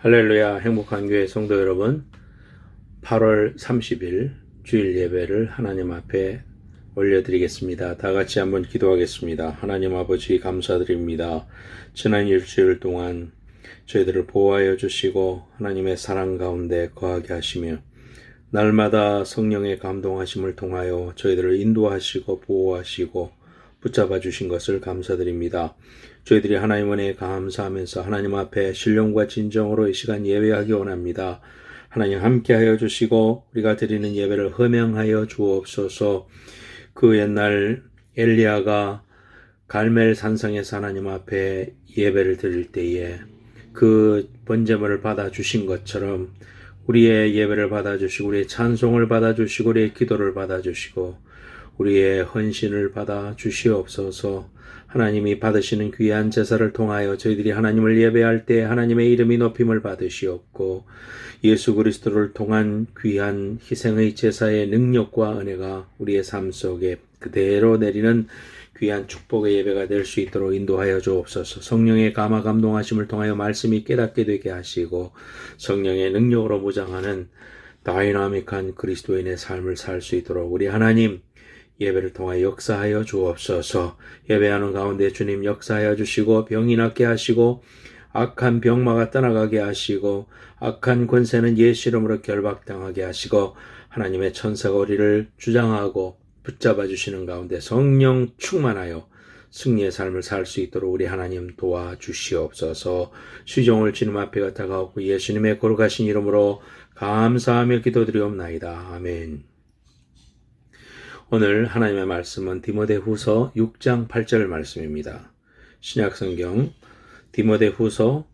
할렐루야. 행복한 교회 성도 여러분, 8월 30일 주일 예배를 하나님 앞에 올려드리겠습니다. 다 같이 한번 기도하겠습니다. 하나님 아버지 감사드립니다. 지난 일주일 동안 저희들을 보호하여 주시고 하나님의 사랑 가운데 거하게 하시며 날마다 성령의 감동하심을 통하여 저희들을 인도하시고 보호하시고 붙잡아 주신 것을 감사드립니다. 저희들이 하나님 은혜에 감사하면서 하나님 앞에 신령과 진정으로 이 시간 예배하기 원합니다. 하나님 함께하여 주시고 우리가 드리는 예배를 허명하여 주옵소서. 그 옛날 엘리야가 갈멜 산성에서 하나님 앞에 예배를 드릴 때에 그 번제물을 받아주신 것처럼 우리의 예배를 받아주시고 우리의 찬송을 받아주시고 우리의 기도를 받아주시고 우리의 헌신을 받아 주시옵소서. 하나님이 받으시는 귀한 제사를 통하여 저희들이 하나님을 예배할 때 하나님의 이름이 높임을 받으시옵고 예수 그리스도를 통한 귀한 희생의 제사의 능력과 은혜가 우리의 삶 속에 그대로 내리는 귀한 축복의 예배가 될 수 있도록 인도하여 주옵소서. 성령의 감화 감동하심을 통하여 말씀이 깨닫게 되게 하시고 성령의 능력으로 무장하는 다이나믹한 그리스도인의 삶을 살 수 있도록 우리 하나님 예배를 통하여 역사하여 주옵소서. 예배하는 가운데 주님 역사하여 주시고 병이 낫게 하시고 악한 병마가 떠나가게 하시고 악한 권세는 예수 이름으로 결박당하게 하시고 하나님의 천사가 우리를 주장하고 붙잡아 주시는 가운데 성령 충만하여 승리의 삶을 살 수 있도록 우리 하나님 도와주시옵소서. 수종을 주님 앞에 다가오고 예수님의 거룩하신 이름으로 감사하며 기도드리옵나이다. 아멘. 오늘 하나님의 말씀은 디모데후서 6장 8절 말씀입니다. 신약성경 디모데후서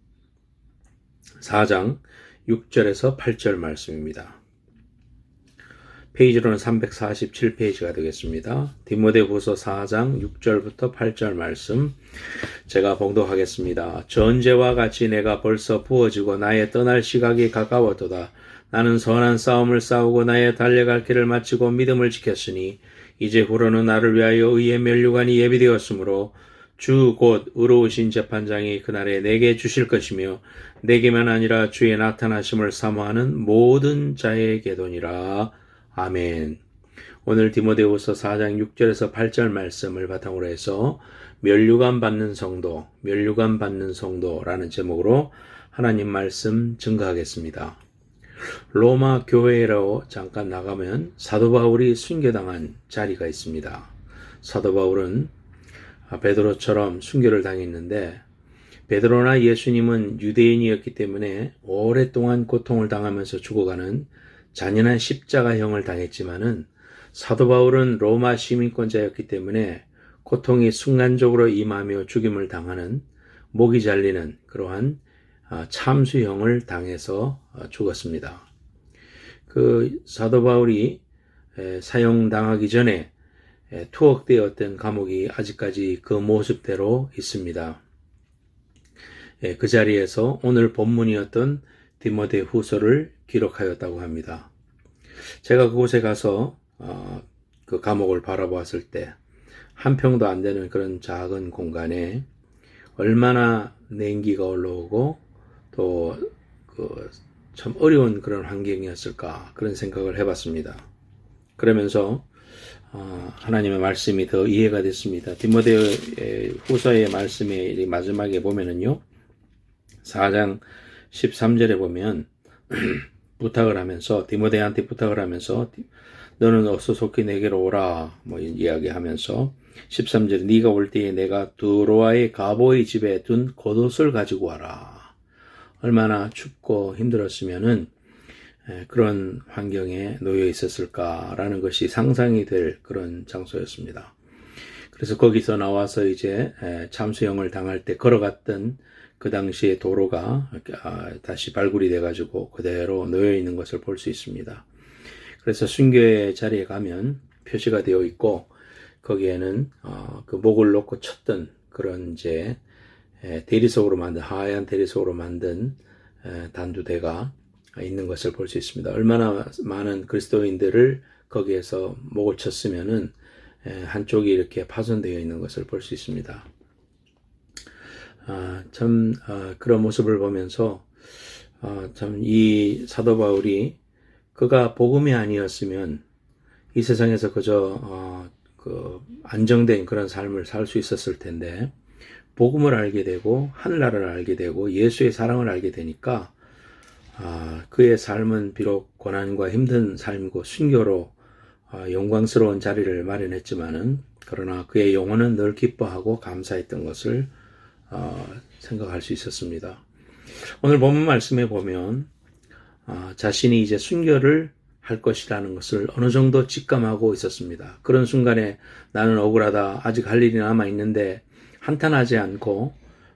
4장 6절에서 8절 말씀입니다. 페이지로는 347페이지가 되겠습니다. 디모데후서 4장 6절부터 8절 말씀 제가 봉독하겠습니다. 전제와 같이 내가 벌써 부어지고 나의 떠날 시각이 가까웠도다. 나는 선한 싸움을 싸우고 나의 달려갈 길을 마치고 믿음을 지켰으니 이제 후로는 나를 위하여 의의 면류관이 예비되었으므로 주 곧 의로우신 재판장이 그날에 내게 주실 것이며 내게만 아니라 주의 나타나심을 사모하는 모든 자에게도니라. 아멘. 오늘 디모데후서 4장 6절에서 8절 말씀을 바탕으로 해서 면류관 받는 성도라는 제목으로 하나님 말씀 증거하겠습니다. 로마 교회로 잠깐 나가면 사도 바울이 순교당한 자리가 있습니다. 사도 바울은 베드로처럼 순교를 당했는데 베드로나 예수님은 유대인이었기 때문에 오랫동안 고통을 당하면서 죽어가는 잔인한 십자가형을 당했지만은 사도 바울은 로마 시민권자였기 때문에 고통이 순간적으로 임하며 죽임을 당하는 목이 잘리는 그러한 참수형을 당해서 죽었습니다. 그 사도 바울이 사형당하기 전에 투옥되었던 감옥이 아직까지 그 모습대로 있습니다. 그 자리에서 오늘 본문이었던 디모데후서를 기록하였다고 합니다. 제가 그곳에 가서 그 감옥을 바라보았을 때 한 평도 안 되는 그런 작은 공간에 얼마나 냉기가 올라오고 또 참 어려운 그런 환경이었을까 그런 생각을 해봤습니다. 그러면서 하나님의 말씀이 더 이해가 됐습니다. 디모데후서의 말씀의 마지막에 보면은요 4장 13절에 보면 부탁을 하면서 디모데한테 부탁을 하면서 너는 어서 속히 내게로 오라 이야기하면서 13절에 네가 올 때에 내가 두로아의 가보의 집에 둔 겉옷을 가지고 와라. 얼마나 춥고 힘들었으면은 그런 환경에 놓여 있었을까라는 것이 상상이 될 그런 장소였습니다. 그래서 거기서 나와서 이제 참수형을 당할 때 걸어갔던 그 당시의 도로가 다시 발굴이 돼가지고 그대로 놓여 있는 것을 볼 수 있습니다. 그래서 순교의 자리에 가면 표시가 되어 있고 거기에는 그 목을 놓고 쳤던 그런 이제 대리석으로 만든 하얀 대리석으로 만든 단두대가 있는 것을 볼 수 있습니다. 얼마나 많은 그리스도인들을 거기에서 목을 쳤으면은 한쪽이 이렇게 파손되어 있는 것을 볼 수 있습니다. 그런 모습을 보면서 참 이 사도 바울이 그가 복음이 아니었으면 이 세상에서 그저 안정된 그런 삶을 살 수 있었을 텐데 복음을 알게 되고 하늘나라를 알게 되고 예수의 사랑을 알게 되니까 그의 삶은 비록 고난과 힘든 삶이고 순교로 영광스러운 자리를 마련했지만은 그러나 그의 영혼은 늘 기뻐하고 감사했던 것을 생각할 수 있었습니다. 오늘 본문 말씀에 보면 자신이 이제 순교를 할 것이라는 것을 어느 정도 직감하고 있었습니다. 그런 순간에 나는 억울하다. 아직 할 일이 남아있는데 한탄하지 않고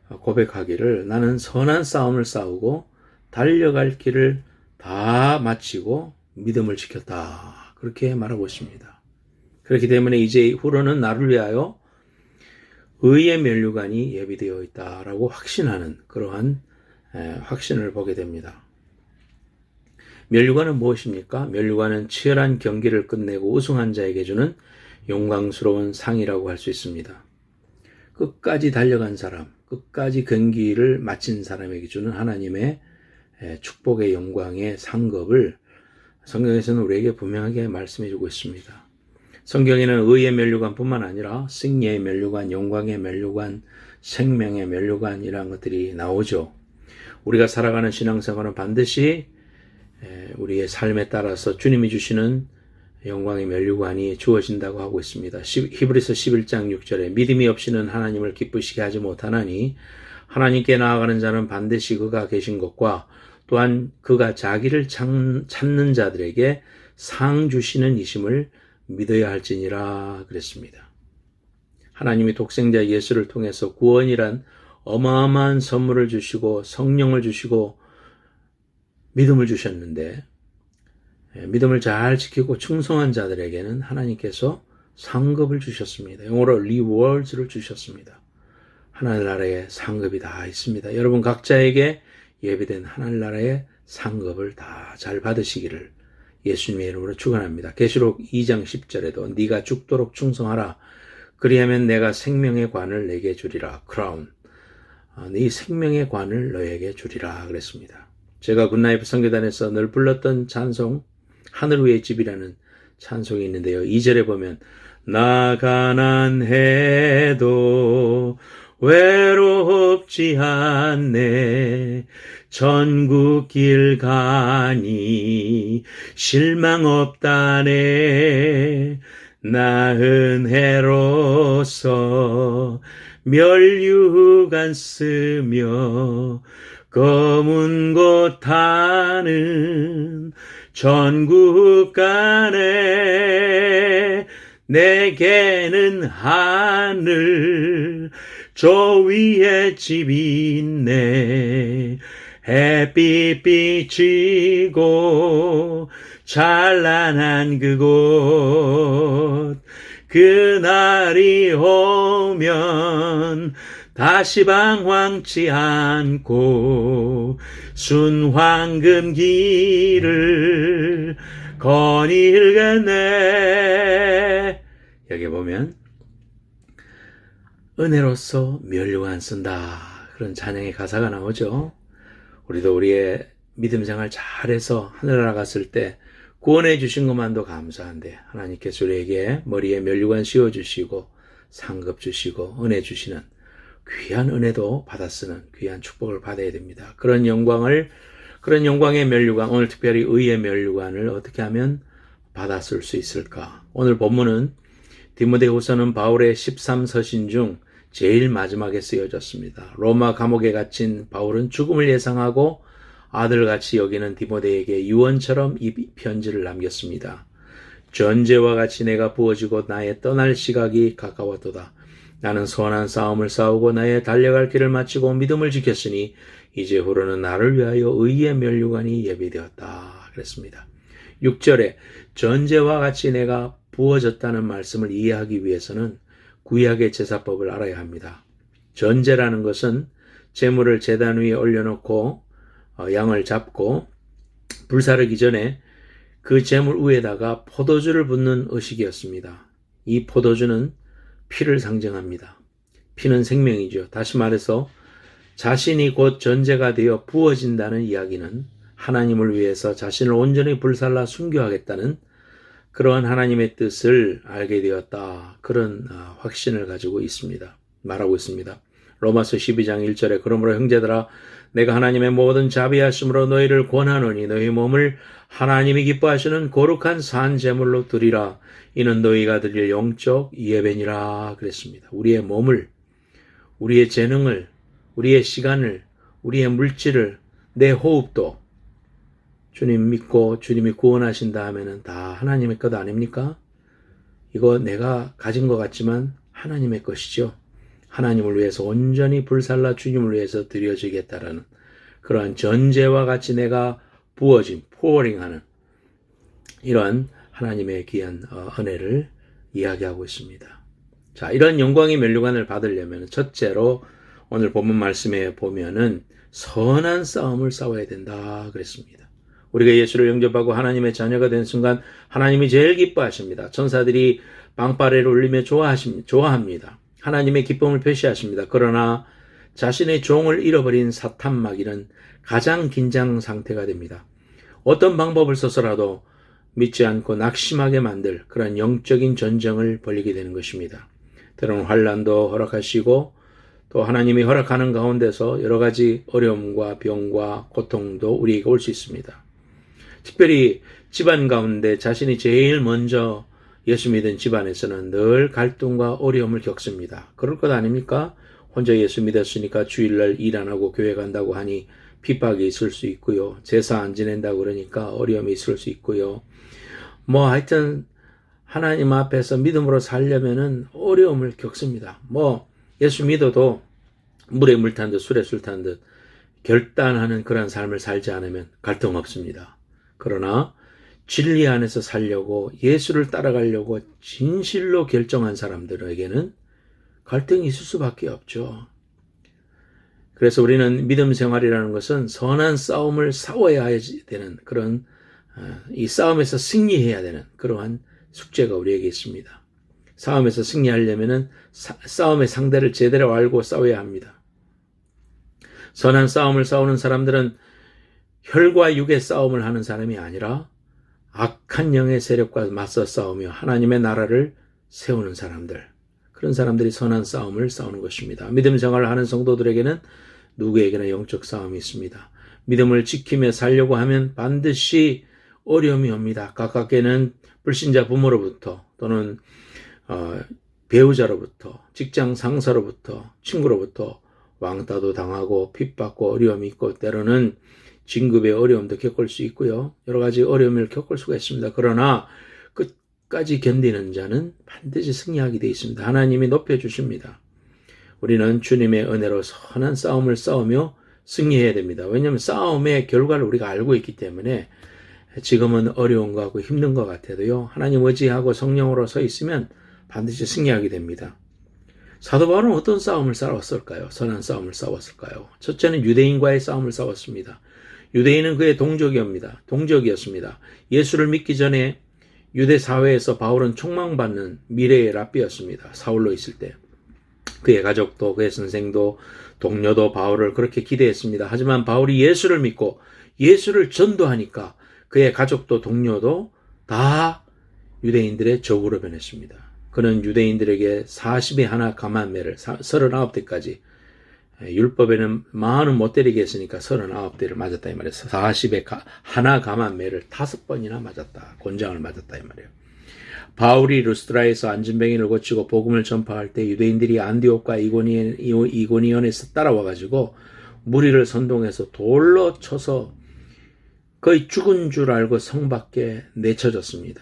고백하기를 나는 선한 싸움을 싸우고 달려갈 길을 다 마치고 믿음을 지켰다. 그렇게 말하고 있습니다. 그렇기 때문에 이제 후로는 나를 위하여 의의 면류관이 예비되어 있다라고 확신하는 그러한 확신을 보게 됩니다. 면류관은 무엇입니까? 면류관은 치열한 경기를 끝내고 우승한 자에게 주는 영광스러운 상이라고 할 수 있습니다. 끝까지 달려간 사람, 끝까지 경기를 마친 사람에게 주는 하나님의 축복의 영광의 상급을 성경에서는 우리에게 분명하게 말씀해 주고 있습니다. 성경에는 의의 면류관뿐만 아니라 승리의 면류관, 영광의 면류관, 생명의 면류관이라는 것들이 나오죠. 우리가 살아가는 신앙생활은 반드시 우리의 삶에 따라서 주님이 주시는 영광의 면류관이 주어진다고 하고 있습니다. 히브리서 11장 6절에 믿음이 없이는 하나님을 기쁘시게 하지 못하나니 하나님께 나아가는 자는 반드시 그가 계신 것과 또한 그가 자기를 찾는 자들에게 상 주시는 이심을 믿어야 할지니라 그랬습니다. 하나님이 독생자 예수를 통해서 구원이란 어마어마한 선물을 주시고 성령을 주시고 믿음을 주셨는데 믿음을 잘 지키고 충성한 자들에게는 하나님께서 상급을 주셨습니다. 영어로 rewards를 주셨습니다. 하늘나라에 상급이 다 있습니다. 여러분 각자에게 예비된 하늘나라의 상급을 다 잘 받으시기를 예수님의 이름으로 축원합니다. 계시록 2장 10절에도 네가 죽도록 충성하라. 그리하면 내가 생명의 관을 내게 주리라. 크라운. 네 생명의 관을 너에게 주리라 그랬습니다. 제가 굿나이프 선교단에서 늘 불렀던 찬송 하늘 위의 집이라는 찬송이 있는데요. 2절에 보면 나 가난해도 외롭지 않네 전국 길 가니 실망 없다네 나 은혜로서 면류관 쓰며 검은 곳 타는 전국 가네 내게는 하늘 저 위에 집이 있네 햇빛 비치고 찬란한 그곳 그날이 오면 다시 방황치 않고 순황금 길을 거닐겠네. 여기 보면 은혜로서 면류관 쓴다 그런 찬양의 가사가 나오죠. 우리도 우리의 믿음 생활 잘해서 하늘나라 갔을 때 구원해 주신 것만도 감사한데 하나님께서 우리에게 머리에 면류관 씌워주시고 상급 주시고 은혜 주시는 귀한 은혜도 받아 쓰는 귀한 축복을 받아야 됩니다. 그런 영광의 면류관, 오늘 특별히 의의 면류관을 어떻게 하면 받아 쓸 수 있을까? 오늘 본문은 디모데후서는 바울의 13서신 중 제일 마지막에 쓰여졌습니다. 로마 감옥에 갇힌 바울은 죽음을 예상하고 아들같이 여기는 디모데에게 유언처럼 이 편지를 남겼습니다. 전제와 같이 내가 부어지고 나의 떠날 시각이 가까웠도다. 나는 선한 싸움을 싸우고 나의 달려갈 길을 마치고 믿음을 지켰으니 이제 후로는 나를 위하여 의의 면류관이 예비되었다. 그랬습니다. 6절에 전제와 같이 내가 부어졌다는 말씀을 이해하기 위해서는 구약의 제사법을 알아야 합니다. 전제라는 것은 제물을 제단 위에 올려놓고 양을 잡고 불사르기 전에 그 제물 위에다가 포도주를 붓는 의식이었습니다. 이 포도주는 피를 상징합니다. 피는 생명이죠. 다시 말해서 자신이 곧 전제가 되어 부어진다는 이야기는 하나님을 위해서 자신을 온전히 불살라 순교하겠다는 그러한 하나님의 뜻을 알게 되었다. 그런 확신을 가지고 있습니다. 말하고 있습니다. 로마서 12장 1절에 그러므로 형제들아 내가 하나님의 모든 자비하심으로 너희를 권하노니 너희 몸을 하나님이 기뻐하시는 거룩한 산 제물로 드리라. 이는 너희가 드릴 영적 예배니라 그랬습니다. 우리의 몸을, 우리의 재능을, 우리의 시간을, 우리의 물질을, 내 호흡도 주님 믿고 주님이 구원하신다 하면은 다 하나님의 것 아닙니까? 이거 내가 가진 것 같지만 하나님의 것이죠. 하나님을 위해서 온전히 불살라 주님을 위해서 드려지겠다라는 그러한 전제와 같이 내가 부어짐, 포어링하는 이러한 하나님의 귀한 은혜를 이야기하고 있습니다. 자, 이런 영광의 면류관을 받으려면 첫째로 오늘 본문 말씀에 보면은 선한 싸움을 싸워야 된다 그랬습니다. 우리가 예수를 영접하고 하나님의 자녀가 된 순간 하나님이 제일 기뻐하십니다. 천사들이 방파레를 울리며 좋아합니다. 하나님의 기쁨을 표시하십니다. 그러나 자신의 종을 잃어버린 사탄마귀는 가장 긴장 상태가 됩니다. 어떤 방법을 써서라도 믿지 않고 낙심하게 만들 그런 영적인 전쟁을 벌이게 되는 것입니다. 때로는 환난도 허락하시고 또 하나님이 허락하는 가운데서 여러 가지 어려움과 병과 고통도 우리에게 올 수 있습니다. 특별히 집안 가운데 자신이 제일 먼저 예수 믿은 집안에서는 늘 갈등과 어려움을 겪습니다. 그럴 것 아닙니까? 혼자 예수 믿었으니까 주일날 일 안 하고 교회 간다고 하니 핍박이 있을 수 있고요. 제사 안 지낸다고 그러니까 어려움이 있을 수 있고요. 하여튼 하나님 앞에서 믿음으로 살려면은 어려움을 겪습니다. 예수 믿어도 물에 물 탄 듯 술에 술 탄 듯 결단하는 그런 삶을 살지 않으면 갈등 없습니다. 그러나 진리 안에서 살려고 예수를 따라가려고 진실로 결정한 사람들에게는 갈등이 있을 수밖에 없죠. 그래서 우리는 믿음 생활이라는 것은 선한 싸움을 싸워야 되는 그런 이 싸움에서 승리해야 되는 그러한 숙제가 우리에게 있습니다. 싸움에서 승리하려면은 싸움의 상대를 제대로 알고 싸워야 합니다. 선한 싸움을 싸우는 사람들은 혈과 육의 싸움을 하는 사람이 아니라 악한 영의 세력과 맞서 싸우며 하나님의 나라를 세우는 사람들, 그런 사람들이 선한 싸움을 싸우는 것입니다. 믿음 생활을 하는 성도들에게는 누구에게나 영적 싸움이 있습니다. 믿음을 지키며 살려고 하면 반드시 어려움이 옵니다. 가깝게는 불신자 부모로부터 또는 배우자로부터, 직장 상사로부터, 친구로부터 왕따도 당하고 핍박과 어려움이 있고 때로는 진급의 어려움도 겪을 수 있고요. 여러 가지 어려움을 겪을 수가 있습니다. 그러나 끝까지 견디는 자는 반드시 승리하게 되어 있습니다. 하나님이 높여주십니다. 우리는 주님의 은혜로 선한 싸움을 싸우며 승리해야 됩니다. 왜냐하면 싸움의 결과를 우리가 알고 있기 때문에 지금은 어려운 것 같고 힘든 것 같아도요. 하나님 의지하고 성령으로 서 있으면 반드시 승리하게 됩니다. 사도 바울은 어떤 싸움을 싸웠을까요? 선한 싸움을 싸웠을까요? 첫째는 유대인과의 싸움을 싸웠습니다. 유대인은 그의 동족이었습니다. 예수를 믿기 전에 유대 사회에서 바울은 촉망받는 미래의 랍비였습니다. 사울로 있을 때. 그의 가족도 그의 선생도 동료도 바울을 그렇게 기대했습니다. 하지만 바울이 예수를 믿고 예수를 전도하니까 그의 가족도 동료도 다 유대인들의 적으로 변했습니다. 그는 유대인들에게 40의 하나 감한매를 39대까지 율법에는 40은 못 때리게 했으니까 39대를 맞았다 이 말이에요. 40의 하나 감한매를 5번이나 맞았다. 권장을 맞았다 이 말이에요. 바울이 루스드라에서 안진뱅이를 고치고 복음을 전파할 때 유대인들이 안디옥과 이고니온에서 따라와가지고 무리를 선동해서 돌로 쳐서 거의 죽은 줄 알고 성 밖에 내쳐졌습니다.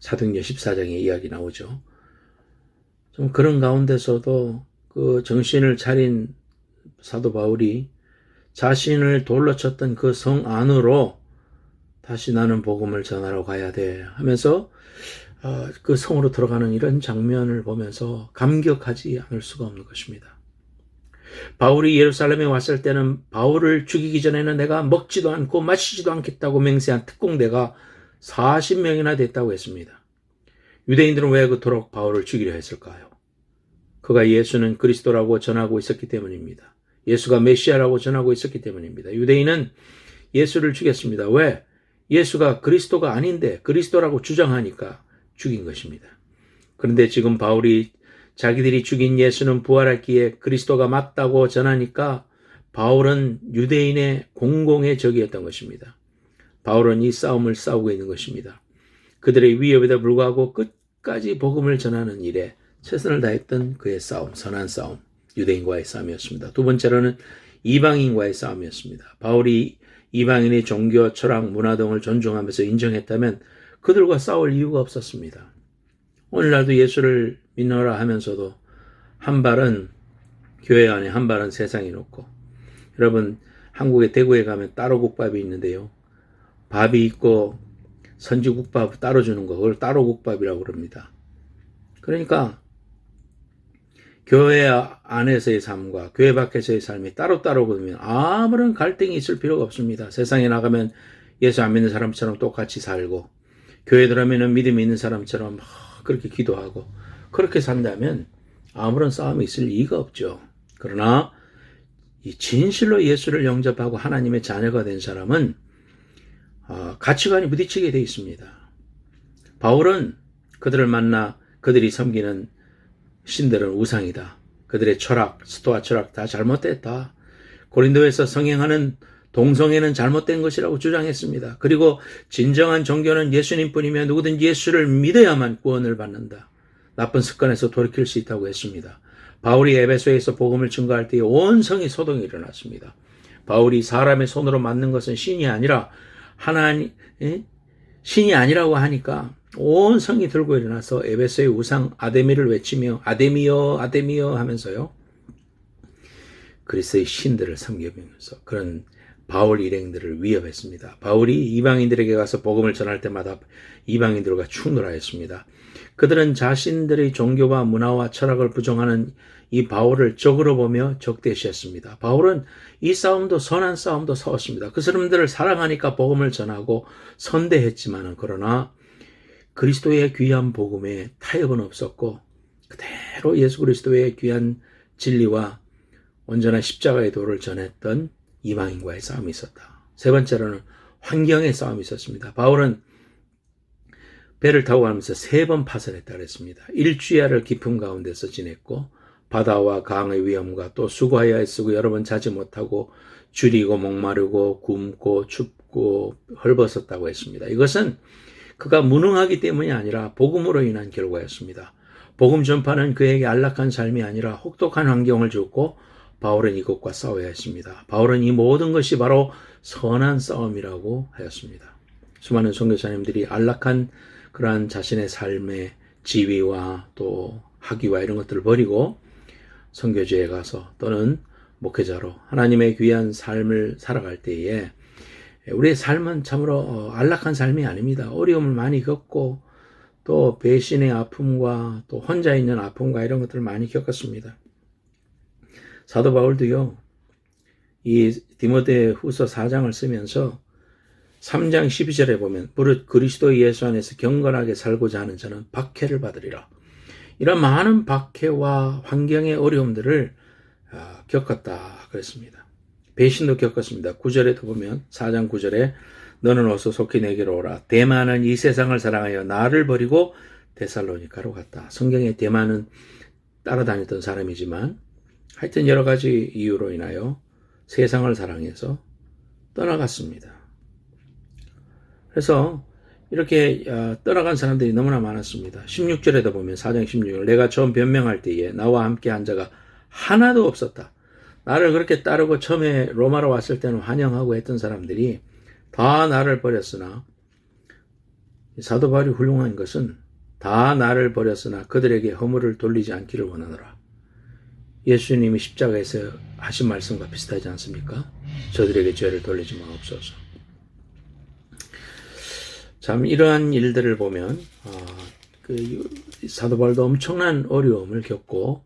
사도행전 14장에 이야기 나오죠. 좀 그런 가운데서도 그 정신을 차린 사도 바울이 자신을 돌로 쳤던 그 성 안으로 다시 나는 복음을 전하러 가야 돼 하면서 그 성으로 들어가는 이런 장면을 보면서 감격하지 않을 수가 없는 것입니다. 바울이 예루살렘에 왔을 때는 바울을 죽이기 전에는 내가 먹지도 않고 마시지도 않겠다고 맹세한 특공대가 40명이나 됐다고 했습니다. 유대인들은 왜 그토록 바울을 죽이려 했을까요? 그가 예수는 그리스도라고 전하고 있었기 때문입니다. 예수가 메시아라고 전하고 있었기 때문입니다. 유대인은 예수를 죽였습니다. 왜? 예수가 그리스도가 아닌데 그리스도라고 주장하니까 죽인 것입니다. 그런데 지금 바울이 자기들이 죽인 예수는 부활했기에 그리스도가 맞다고 전하니까 바울은 유대인의 공공의 적이었던 것입니다. 바울은 이 싸움을 싸우고 있는 것입니다. 그들의 위협에도 불구하고 끝까지 복음을 전하는 일에 최선을 다했던 그의 싸움, 선한 싸움, 유대인과의 싸움이었습니다. 두 번째로는 이방인과의 싸움이었습니다. 바울이 이방인의 종교, 철학, 문화 등을 존중하면서 인정했다면 그들과 싸울 이유가 없었습니다. 오늘날도 예수를 믿노라 하면서도 한 발은 교회 안에 한 발은 세상에 놓고, 여러분 한국의 대구에 가면 따로국밥이 있는데요. 밥이 있고 선지국밥 따로 주는 거, 그걸 따로국밥이라고 그럽니다. 그러니까 교회 안에서의 삶과 교회 밖에서의 삶이 따로따로 그러면 아무런 갈등이 있을 필요가 없습니다. 세상에 나가면 예수 안 믿는 사람처럼 똑같이 살고, 교회 들어오면 믿음이 있는 사람처럼 그렇게 기도하고, 그렇게 산다면 아무런 싸움이 있을 이유가 없죠. 그러나 이 진실로 예수를 영접하고 하나님의 자녀가 된 사람은 가치관이 부딪히게 되어 있습니다. 바울은 그들을 만나 그들이 섬기는 신들은 우상이다. 그들의 철학, 스토아 철학 다 잘못됐다. 고린도에서 성행하는 동성애는 잘못된 것이라고 주장했습니다. 그리고 진정한 종교는 예수님뿐이며 누구든지 예수를 믿어야만 구원을 받는다. 나쁜 습관에서 돌이킬 수 있다고 했습니다. 바울이 에베소에서 복음을 증거할 때 온 성이 소동이 일어났습니다. 바울이 사람의 손으로 만든 것은 신이 아니라 신이 아니라고 하니까 온 성이 들고 일어나서 에베소의 우상 아데미를 외치며 아데미여 아데미여 하면서요, 그리스의 신들을 섬기면서 그런 바울 일행들을 위협했습니다. 바울이 이방인들에게 가서 복음을 전할 때마다 이방인들과 충돌하였습니다. 그들은 자신들의 종교와 문화와 철학을 부정하는 이 바울을 적으로 보며 적대시했습니다. 바울은 이 싸움도 선한 싸움도 싸웠습니다. 그 사람들을 사랑하니까 복음을 전하고 선대했지만, 그러나 그리스도의 귀한 복음에 타협은 없었고 그대로 예수 그리스도의 귀한 진리와 온전한 십자가의 도를 전했던 이방인과의 싸움이 있었다. 세 번째로는 환경의 싸움이 있었습니다. 바울은 배를 타고 가면서 3번 파선했다 그랬습니다. 일주야를 깊음 가운데서 지냈고, 바다와 강의 위험과 또 수고하여 애쓰고 여러 번 자지 못하고 줄이고 목마르고 굶고 춥고 헐벗었다고 했습니다. 이것은 그가 무능하기 때문이 아니라 복음으로 인한 결과였습니다. 복음 전파는 그에게 안락한 삶이 아니라 혹독한 환경을 줬고, 바울은 이것과 싸워야 했습니다. 바울은 이 모든 것이 바로 선한 싸움이라고 하였습니다. 수많은 선교사님들이 안락한 그러한 자신의 삶의 지위와 또 학위와 이런 것들을 버리고 선교지에 가서 또는 목회자로 하나님의 귀한 삶을 살아갈 때에 우리의 삶은 참으로 안락한 삶이 아닙니다. 어려움을 많이 겪고 또 배신의 아픔과 또 혼자 있는 아픔과 이런 것들을 많이 겪었습니다. 사도 바울도요, 이 디모데 후서 4장을 쓰면서 3장 12절에 보면 무릇 그리스도 예수 안에서 경건하게 살고자 하는 자는 박해를 받으리라. 이런 많은 박해와 환경의 어려움들을 겪었다 그랬습니다. 배신도 겪었습니다. 9절에도 보면 4장 9절에 너는 어서 속히 내게로 오라. 데마는 이 세상을 사랑하여 나를 버리고 데살로니가로 갔다. 성경에 데마는 따라다녔던 사람이지만 하여튼 여러 가지 이유로 인하여 세상을 사랑해서 떠나갔습니다. 그래서 이렇게 떠나간 사람들이 너무나 많았습니다. 16절에도 보면 4장 16절 내가 처음 변명할 때에 나와 함께 한 자가 하나도 없었다. 나를 그렇게 따르고 처음에 로마로 왔을 때는 환영하고 했던 사람들이 다 나를 버렸으나, 사도 바울이 훌륭한 것은 다 나를 버렸으나 그들에게 허물을 돌리지 않기를 원하노라. 예수님이 십자가에서 하신 말씀과 비슷하지 않습니까? 저들에게 죄를 돌리지 마옵소서. 참 이러한 일들을 보면 사도 바울도 엄청난 어려움을 겪고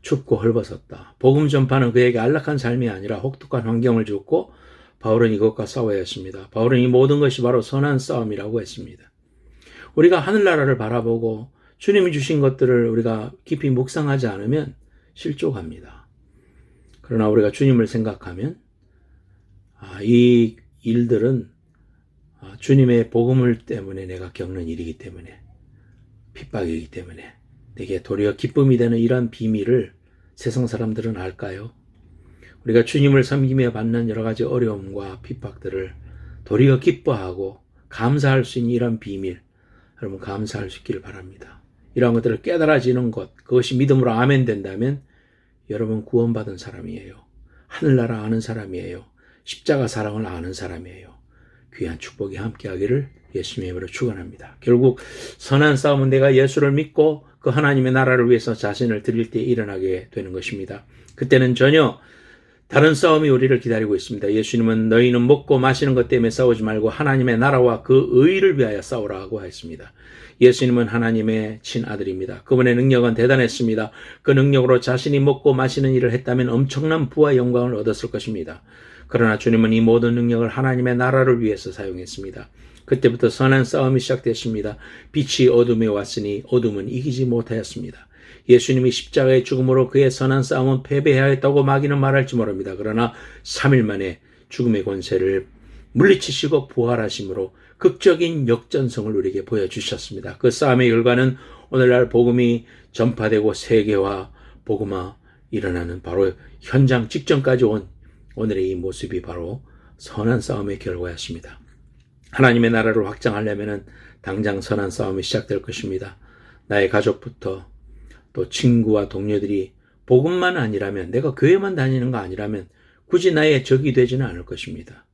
춥고 헐벗었다. 복음 전파는 그에게 안락한 삶이 아니라 혹독한 환경을 줬고 바울은 이것과 싸워야 했습니다. 바울은 이 모든 것이 바로 선한 싸움이라고 했습니다. 우리가 하늘나라를 바라보고 주님이 주신 것들을 우리가 깊이 묵상하지 않으면 실족합니다. 그러나 우리가 주님을 생각하면 이 일들은 주님의 복음을 때문에 내가 겪는 일이기 때문에, 핍박이기 때문에 내게 도리어 기쁨이 되는 이러한 비밀을 세상 사람들은 알까요? 우리가 주님을 섬기며 받는 여러 가지 어려움과 핍박들을 도리어 기뻐하고 감사할 수 있는 이런 비밀, 여러분 감사할 수 있기를 바랍니다. 이러한 것들을 깨달아지는 것, 그것이 믿음으로 아멘 된다면 여러분 구원받은 사람이에요. 하늘나라 아는 사람이에요. 십자가 사랑을 아는 사람이에요. 귀한 축복이 함께하기를 예수님의 이름으로 축원합니다. 결국 선한 싸움은 내가 예수를 믿고 그 하나님의 나라를 위해서 자신을 드릴 때 일어나게 되는 것입니다. 그때는 전혀 다른 싸움이 우리를 기다리고 있습니다. 예수님은 너희는 먹고 마시는 것 때문에 싸우지 말고 하나님의 나라와 그 의를 위하여 싸우라고 했습니다. 예수님은 하나님의 친아들입니다. 그분의 능력은 대단했습니다. 그 능력으로 자신이 먹고 마시는 일을 했다면 엄청난 부와 영광을 얻었을 것입니다. 그러나 주님은 이 모든 능력을 하나님의 나라를 위해서 사용했습니다. 그때부터 선한 싸움이 시작됐습니다. 빛이 어둠에 왔으니 어둠은 이기지 못하였습니다. 예수님이 십자가의 죽음으로 그의 선한 싸움은 패배하였다고 마귀는 말할지 모릅니다. 그러나 3일 만에 죽음의 권세를 물리치시고 부활하심으로 극적인 역전성을 우리에게 보여주셨습니다. 그 싸움의 결과는 오늘날 복음이 전파되고 세계화, 복음화 일어나는 바로 현장 직전까지 온 오늘의 이 모습이 바로 선한 싸움의 결과였습니다. 하나님의 나라를 확장하려면 당장 선한 싸움이 시작될 것입니다. 나의 가족부터 또 친구와 동료들이 복음만 아니라면, 내가 교회만 다니는 거 아니라면 굳이 나의 적이 되지는 않을 것입니다.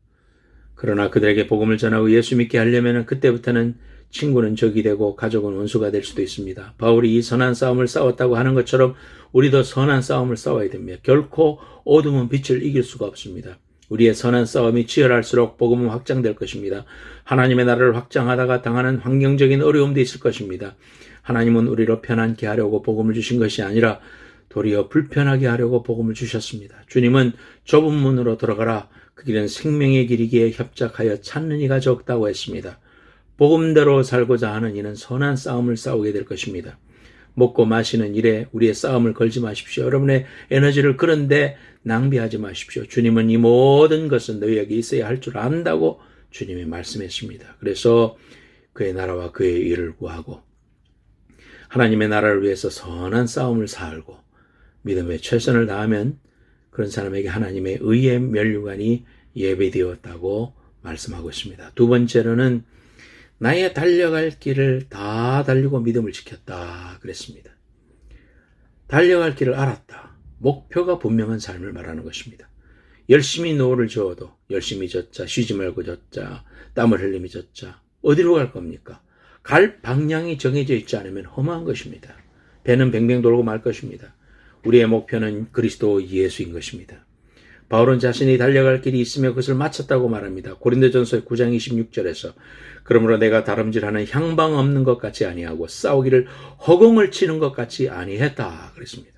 그러나 그들에게 복음을 전하고 예수 믿게 하려면 그때부터는 친구는 적이 되고 가족은 원수가 될 수도 있습니다. 바울이 이 선한 싸움을 싸웠다고 하는 것처럼 우리도 선한 싸움을 싸워야 됩니다. 결코 어둠은 빛을 이길 수가 없습니다. 우리의 선한 싸움이 치열할수록 복음은 확장될 것입니다. 하나님의 나라를 확장하다가 당하는 환경적인 어려움도 있을 것입니다. 하나님은 우리로 편안케 하려고 복음을 주신 것이 아니라 도리어 불편하게 하려고 복음을 주셨습니다. 주님은 좁은 문으로 들어가라. 그 길은 생명의 길이기에 협착하여 찾는 이가 적다고 했습니다. 복음대로 살고자 하는 이는 선한 싸움을 싸우게 될 것입니다. 먹고 마시는 일에 우리의 싸움을 걸지 마십시오. 여러분의 에너지를 그런데 낭비하지 마십시오. 주님은 이 모든 것은 너희에게 있어야 할 줄 안다고 주님이 말씀했습니다. 그래서 그의 나라와 그의 일을 구하고 하나님의 나라를 위해서 선한 싸움을 살고 믿음에 최선을 다하면 그런 사람에게 하나님의 의의 면류관이 예배되었다고 말씀하고 있습니다. 두 번째로는 나의 달려갈 길을 다 달리고 믿음을 지켰다 그랬습니다. 달려갈 길을 알았다. 목표가 분명한 삶을 말하는 것입니다. 열심히 노를 저어도 열심히 젖자, 쉬지 말고 젖자, 땀을 흘리며 젖자. 어디로 갈 겁니까? 갈 방향이 정해져 있지 않으면 허무한 것입니다. 배는 뱅뱅 돌고 말 것입니다. 우리의 목표는 그리스도 예수인 것입니다. 바울은 자신이 달려갈 길이 있으며 그것을 마쳤다고 말합니다. 고린도전서 9장 26절에서 그러므로 내가 다름질하는 향방 없는 것 같이 아니하고 싸우기를 허공을 치는 것 같이 아니했다 그랬습니다.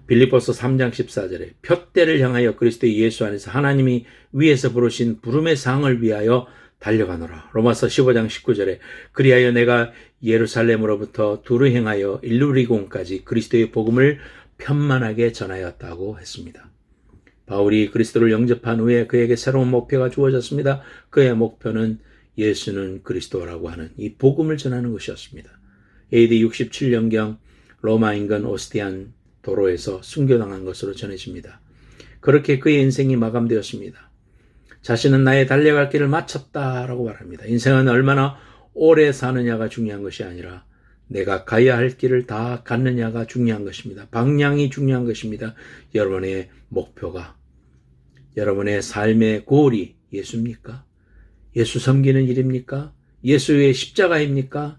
빌립보서 3장 14절에 표대를 향하여 그리스도 예수 안에서 하나님이 위에서 부르신 부름의 상을 위하여 달려가노라. 로마서 15장 19절에 그리하여 내가 예루살렘으로부터 두루 행하여 일루리곤까지 그리스도의 복음을 편만하게 전하였다고 했습니다. 바울이 그리스도를 영접한 후에 그에게 새로운 목표가 주어졌습니다. 그의 목표는 예수는 그리스도라고 하는 이 복음을 전하는 것이었습니다. AD 67년경 로마 인근 오스티안 도로에서 순교당한 것으로 전해집니다. 그렇게 그의 인생이 마감되었습니다. 자신은 나의 달려갈 길을 마쳤다라고 말합니다. 인생은 얼마나 오래 사느냐가 중요한 것이 아니라 내가 가야 할 길을 다 갔느냐가 중요한 것입니다. 방향이 중요한 것입니다. 여러분의 목표가, 여러분의 삶의 골이 예수입니까? 예수 섬기는 일입니까? 예수의 십자가입니까?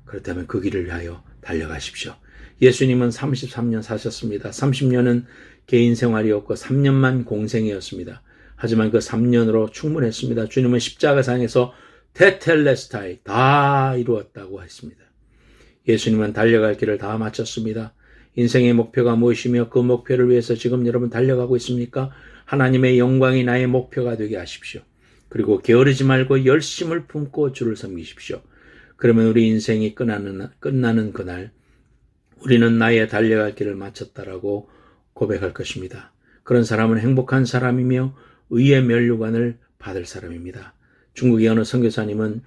그렇다면 그 길을 위하여 달려가십시오. 예수님은 33년 사셨습니다. 30년은 개인 생활이었고 3년만 공생이었습니다. 하지만 그 3년으로 충분했습니다. 주님은 십자가상에서 테텔레스타이 다 이루었다고 했습니다. 예수님은 달려갈 길을 다 마쳤습니다. 인생의 목표가 무엇이며 그 목표를 위해서 지금 여러분 달려가고 있습니까? 하나님의 영광이 나의 목표가 되게 하십시오. 그리고 게으르지 말고 열심을 품고 주를 섬기십시오. 그러면 우리 인생이 끝나는 그날 우리는 나의 달려갈 길을 마쳤다라고 고백할 것입니다. 그런 사람은 행복한 사람이며 의의 면류관을 받을 사람입니다. 중국의 어느 선교사님은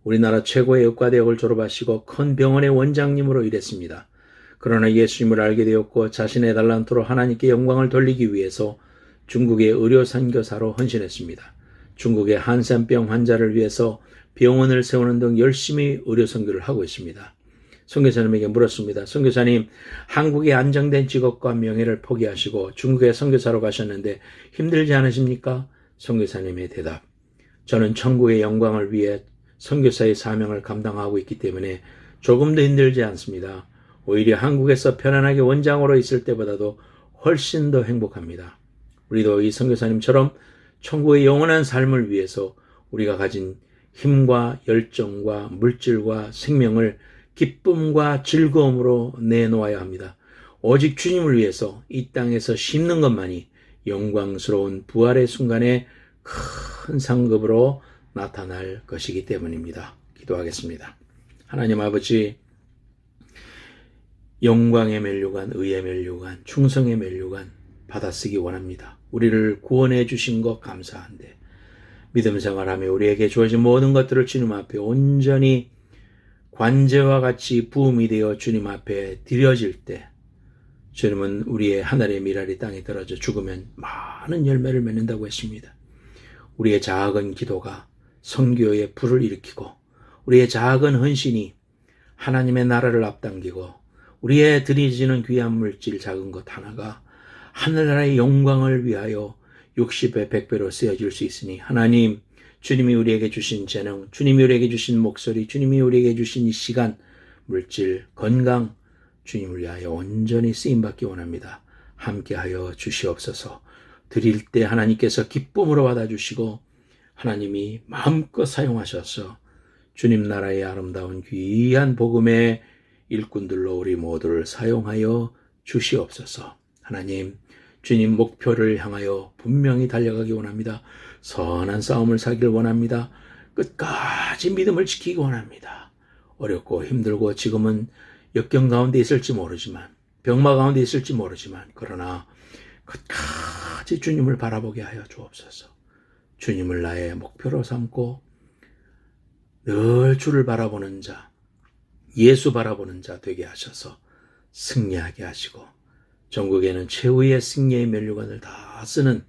우리나라 최고의 의과대학을 졸업하시고 큰 병원의 원장님으로 일했습니다. 그러나 예수님을 알게 되었고 자신의 달란트로 하나님께 영광을 돌리기 위해서 중국의 의료 선교사로 헌신했습니다. 중국의 한센병 환자를 위해서 병원을 세우는 등 열심히 의료 선교를 하고 있습니다. 선교사님에게 물었습니다. 선교사님, 한국의 안정된 직업과 명예를 포기하시고 중국의 선교사로 가셨는데 힘들지 않으십니까? 선교사님의 대답. 저는 천국의 영광을 위해 선교사의 사명을 감당하고 있기 때문에 조금도 힘들지 않습니다. 오히려 한국에서 편안하게 원장으로 있을 때보다도 훨씬 더 행복합니다. 우리도 이 선교사님처럼 천국의 영원한 삶을 위해서 우리가 가진 힘과 열정과 물질과 생명을 기쁨과 즐거움으로 내놓아야 합니다. 오직 주님을 위해서 이 땅에서 심는 것만이 영광스러운 부활의 순간에 큰 상급으로 나타날 것이기 때문입니다. 기도하겠습니다. 하나님 아버지, 영광의 면류관, 의의 면류관, 충성의 면류관 받아쓰기 원합니다. 우리를 구원해 주신 것 감사한데 믿음 생활하며 우리에게 주어진 모든 것들을 주님 앞에 온전히 관제와 같이 부음이 되어 주님 앞에 드려질 때 주님은 우리의 하늘의 미랄이 땅에 떨어져 죽으면 많은 열매를 맺는다고 했습니다. 우리의 작은 기도가 선교의 불을 일으키고 우리의 작은 헌신이 하나님의 나라를 앞당기고 우리의 드려지는 귀한 물질 작은 것 하나가 하늘나라의 영광을 위하여 60배 100배로 쓰여질 수 있으니 하나님, 주님이 우리에게 주신 재능, 주님이 우리에게 주신 목소리, 주님이 우리에게 주신 이 시간, 물질, 건강, 주님을 위하여 온전히 쓰임받기 원합니다. 함께하여 주시옵소서. 드릴 때 하나님께서 기쁨으로 받아주시고 하나님이 마음껏 사용하셔서 주님 나라의 아름다운 귀한 복음의 일꾼들로 우리 모두를 사용하여 주시옵소서. 하나님, 주님 목표를 향하여 분명히 달려가기 원합니다. 선한 싸움을 사기를 원합니다. 끝까지 믿음을 지키기 원합니다. 어렵고 힘들고 지금은 역경 가운데 있을지 모르지만 병마 가운데 있을지 모르지만 그러나 끝까지 주님을 바라보게 하여 주옵소서. 주님을 나의 목표로 삼고 늘 주를 바라보는 자, 예수 바라보는 자 되게 하셔서 승리하게 하시고 전국에는 최후의 승리의 면류관을 다 쓰는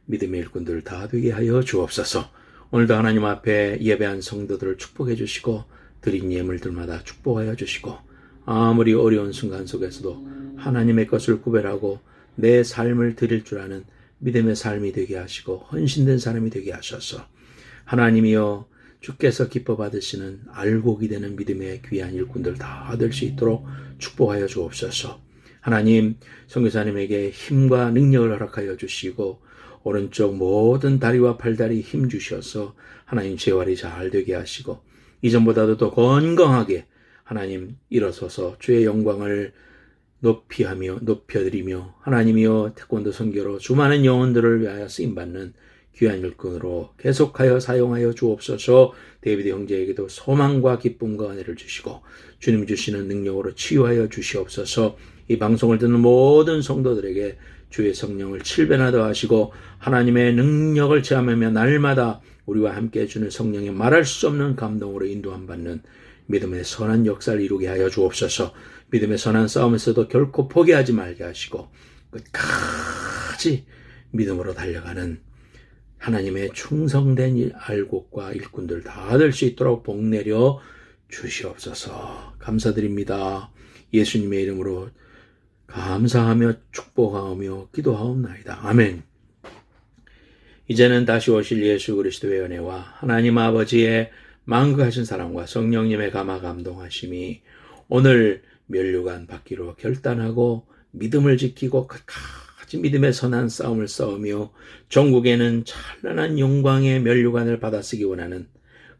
믿음의 일꾼들 다 되게 하여 주옵소서. 오늘도 하나님 앞에 예배한 성도들을 축복해 주시고 드린 예물들마다 축복하여 주시고 아무리 어려운 순간 속에서도 하나님의 것을 구별하고 내 삶을 드릴 줄 아는 믿음의 삶이 되게 하시고 헌신된 사람이 되게 하셔서 하나님이여 주께서 기뻐 받으시는 알곡이 되는 믿음의 귀한 일꾼들 다 될 수 있도록 축복하여 주옵소서. 하나님, 선교사님에게 힘과 능력을 허락하여 주시고 오른쪽 모든 다리와 팔다리 힘 주셔서 하나님 재활이 잘 되게 하시고 이전보다도 더 건강하게 하나님 일어서서 주의 영광을 높여드리며 하나님이여 태권도 선교로 수많은 영혼들을 위하여 쓰임받는 귀한 일꾼으로 계속하여 사용하여 주옵소서. 데이비드 형제에게도 소망과 기쁨과 은혜를 주시고 주님 주시는 능력으로 치유하여 주시옵소서. 이 방송을 듣는 모든 성도들에게 주의 성령을 7배나 더하시고 하나님의 능력을 체험하며 날마다 우리와 함께 해주는 성령의 말할 수 없는 감동으로 인도함 받는 믿음의 선한 역사를 이루게 하여 주옵소서. 믿음의 선한 싸움에서도 결코 포기하지 말게 하시고 끝까지 믿음으로 달려가는 하나님의 충성된 알곡과 일꾼들 다 될 수 있도록 복 내려 주시옵소서. 감사드립니다. 예수님의 이름으로 감사하며 축복하며 기도하옵나이다. 아멘. 이제는 다시 오실 예수 그리스도의 은혜와 하나님 아버지의 만극하신 사랑과 성령님의 감화 감동하심이 오늘 면류관 받기로 결단하고 믿음을 지키고 끝까지 믿음의 선한 싸움을 싸우며 전국에는 찬란한 영광의 면류관을 받아쓰기 원하는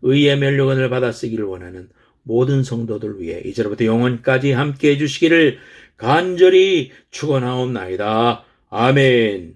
의의 면류관을 받아쓰기를 원하는 모든 성도들 위해 이제로부터 영원까지 함께해 주시기를 간절히 축원하옵나이다. 아멘.